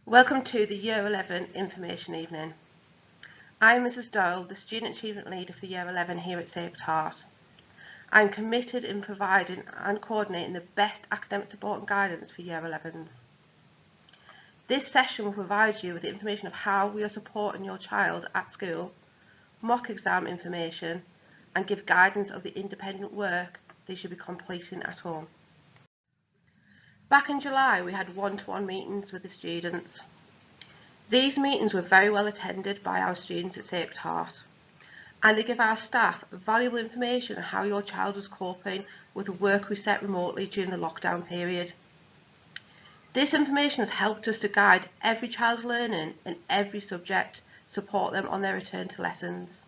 Welcome to the Year 11 Information Evening. I'm Mrs Doyle, the Student Achievement Leader for Year 11 here at Sacred Heart. I'm committed in providing and coordinating the best academic support and guidance for Year 11s. This session will provide you with the information of how we are supporting your child at school, mock exam information, and give guidance of the independent work they should be completing at home. Back in July, we had one-to-one meetings with the students. These meetings were very well attended by our students at Sacred Heart, and they give our staff valuable information on how your child was coping with the work we set remotely during the lockdown period. This information has helped us to guide every child's learning in every subject, support them on their return to lessons.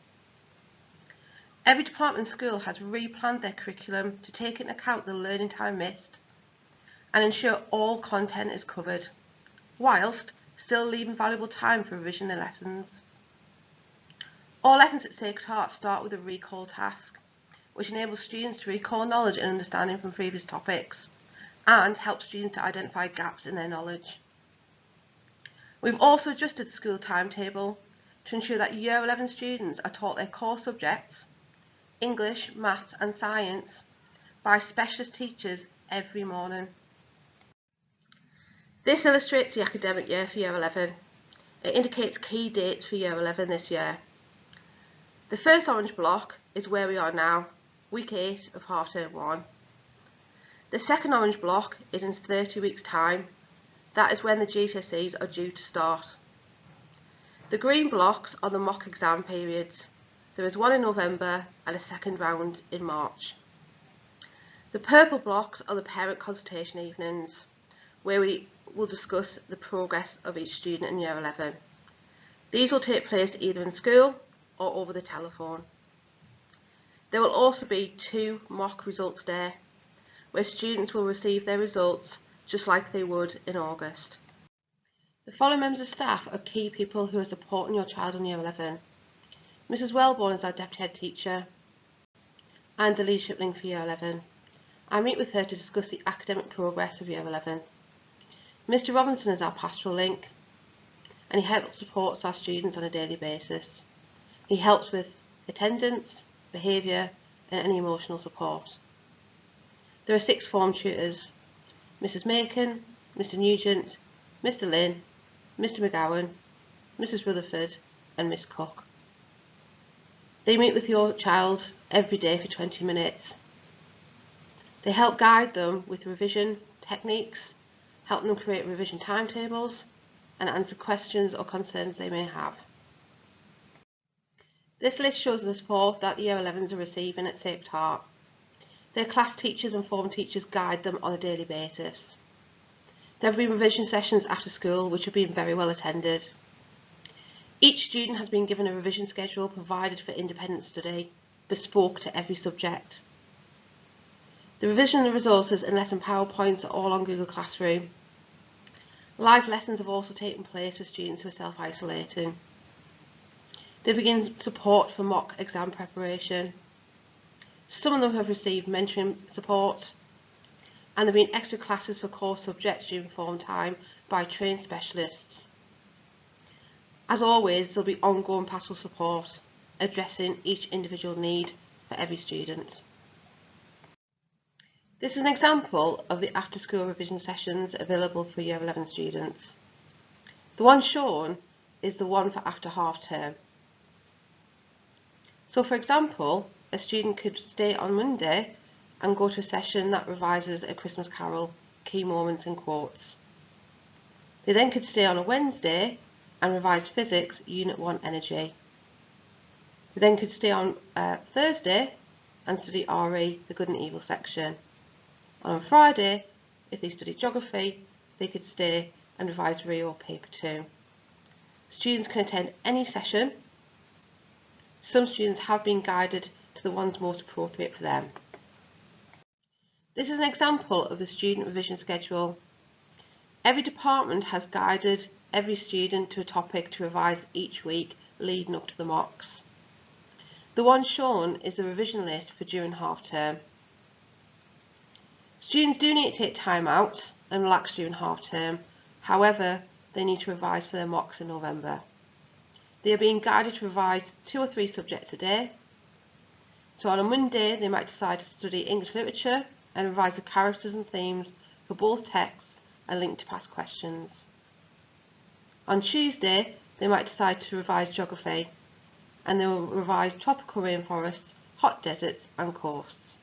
Every department in school has replanned their curriculum to take into account the learning time missed and ensure all content is covered, whilst still leaving valuable time for revision in lessons. All lessons at Sacred Heart start with a recall task, which enables students to recall knowledge and understanding from previous topics, and helps students to identify gaps in their knowledge. We've also adjusted the school timetable to ensure that Year 11 students are taught their core subjects, English, Maths and Science, by specialist teachers every morning. This illustrates the academic year for Year 11. It indicates key dates for Year 11 this year. The first orange block is where we are now, week 8 of half term 1. The second orange block is in 30 weeks time. That is when the GCSEs are due to start. The green blocks are the mock exam periods. There is one in November and a second round in March. The purple blocks are the parent consultation evenings, where we will discuss the progress of each student in Year 11. These will take place either in school or over the telephone. There will also be 2 mock results day, where students will receive their results just like they would in August. The following members of staff are key people who are supporting your child in Year 11. Mrs Wellborn is our Deputy Head Teacher and the Leadership Link for Year 11. I meet with her to discuss the academic progress of Year 11. Mr Robinson is our Pastoral Link, and he helps support our students on a daily basis. He helps with attendance, behaviour and any emotional support. There are 6 form tutors: Mrs Macon, Mr Nugent, Mr Lynn, Mr McGowan, Mrs Rutherford and Miss Cook. They meet with your child every day for 20 minutes. They help guide them with revision techniques, help them create revision timetables and answer questions or concerns they may have. This list shows the support that the Year 11s are receiving at Sacred Heart. Their class teachers and form teachers guide them on a daily basis. There have been revision sessions after school which have been very well attended. Each student has been given a revision schedule provided for independent study, bespoke to every subject. The revision resources and lesson PowerPoints are all on Google Classroom. Live lessons have also taken place for students who are self-isolating. They begin support for mock exam preparation. Some of them have received mentoring support, and there have been extra classes for core subjects during form time by trained specialists. As always, there will be ongoing pastoral support, addressing each individual need for every student. This is an example of the after-school revision sessions available for Year 11 students. The one shown is the one for after half term. So for example, a student could stay on Monday and go to a session that revises A Christmas Carol, Key Moments and Quotes. They then could stay on a Wednesday and revise Physics, Unit 1 Energy. They then could stay on Thursday and study RE, the Good and Evil section. On Friday, if they studied Geography, they could stay and revise REO Paper 2. Students can attend any session. Some students have been guided to the ones most appropriate for them. This is an example of the student revision schedule. Every department has guided every student to a topic to revise each week leading up to the mocks. The one shown is the revision list for during half term. Students do need to take time out and relax during half term. However, they need to revise for their mocks in November. They are being guided to revise 2 or 3 subjects a day. So on a Monday, they might decide to study English literature and revise the characters and themes for both texts and link to past questions. On Tuesday, they might decide to revise geography, and they will revise tropical rainforests, hot deserts and coasts.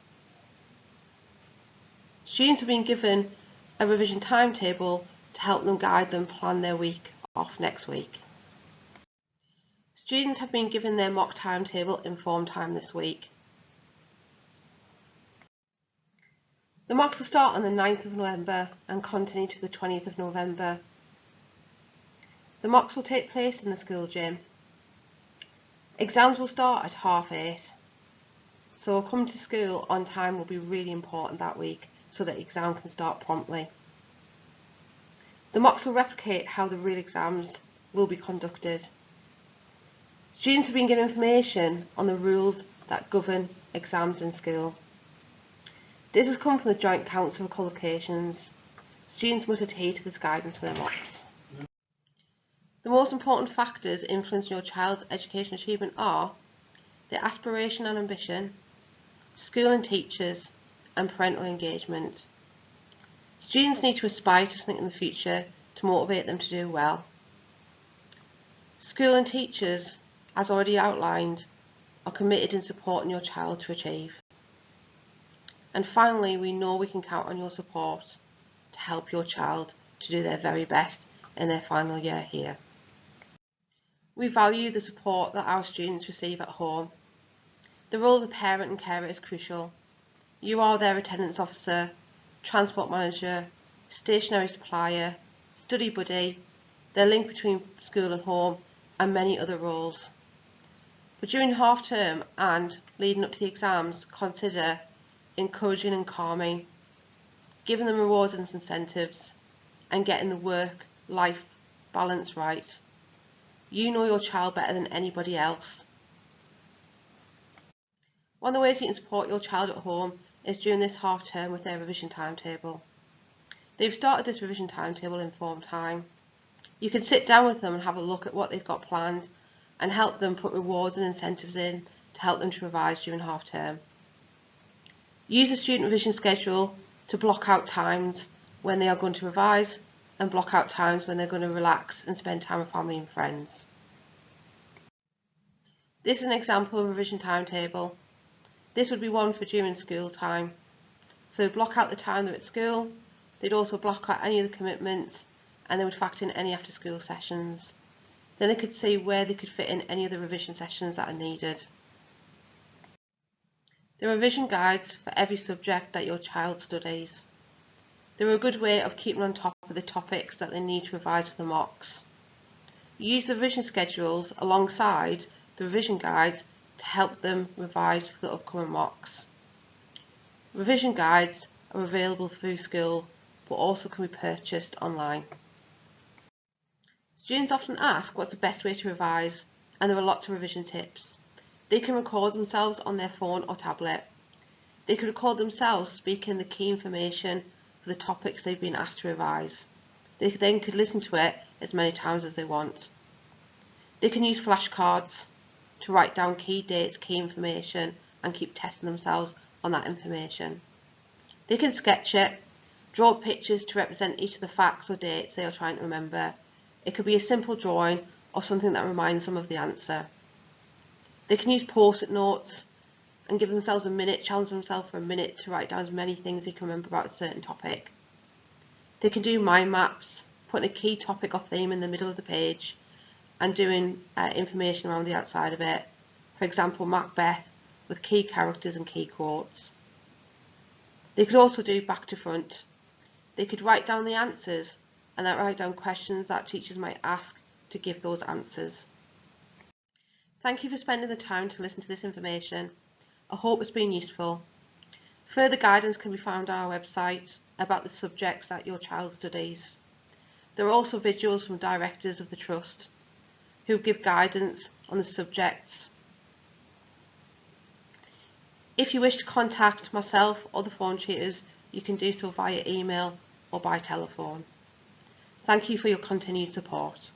Students have been given a revision timetable to help them guide them plan their week off next week. Students have been given their mock timetable in form time this week. The mocks will start on the 9th of November and continue to the 20th of November. The mocks will take place in the school gym. Exams will start at 8:30, so coming to school on time will be really important that week so that exam can start promptly. The mocks will replicate how the real exams will be conducted. Students have been given information on the rules that govern exams in school. This has come from the Joint Council for Qualifications. Students must adhere to this guidance for their mocks. The most important factors influencing your child's education achievement are their aspiration and ambition, school and teachers, and parental engagement. Students need to aspire to something in the future to motivate them to do well. School and teachers, as already outlined, are committed in supporting your child to achieve. And finally, we know we can count on your support to help your child to do their very best in their final year here. We value the support that our students receive at home. The role of the parent and carer is crucial. You are their attendance officer, transport manager, stationery supplier, study buddy, their link between school and home, and many other roles. But during half term and leading up to the exams, consider encouraging and calming, giving them rewards and incentives, and getting the work-life balance right. You know your child better than anybody else. One of the ways you can support your child at home is during this half term with their revision timetable. They've started this revision timetable in form time. You can sit down with them and have a look at what they've got planned and help them put rewards and incentives in to help them to revise during half term. Use a student revision schedule to block out times when they are going to revise and block out times when they're going to relax and spend time with family and friends. This is an example of a revision timetable. This would be one for during school time. So block out the time they're at school, they'd also block out any of the commitments, and they would factor in any after school sessions. Then they could see where they could fit in any of the revision sessions that are needed. There are revision guides for every subject that your child studies. They're a good way of keeping on top of the topics that they need to revise for the mocks. Use the revision schedules alongside the revision guides to help them revise for the upcoming mocks. Revision guides are available through school, but also can be purchased online. Students often ask what's the best way to revise, and there are lots of revision tips. They can record themselves on their phone or tablet. They can record themselves speaking the key information for the topics they've been asked to revise. They then could listen to it as many times as they want. They can use flashcards to write down key dates, key information, and keep testing themselves on that information. They can sketch it, draw pictures to represent each of the facts or dates they are trying to remember. It could be a simple drawing or something that reminds them of the answer. They can use post-it notes and give themselves a minute, challenge themselves for a minute to write down as many things they can remember about a certain topic. They can do mind maps, putting a key topic or theme in the middle of the page and doing information around the outside of it. For example, Macbeth with key characters and key quotes. They could also do back to front. They could write down the answers and then write down questions that teachers might ask to give those answers. Thank you for spending the time to listen to this information. I hope it's been useful. Further guidance can be found on our website about the subjects that your child studies. There are also videos from directors of the Trust who give guidance on the subjects. If you wish to contact myself or the phone tutors, you can do so via email or by telephone. Thank you for your continued support.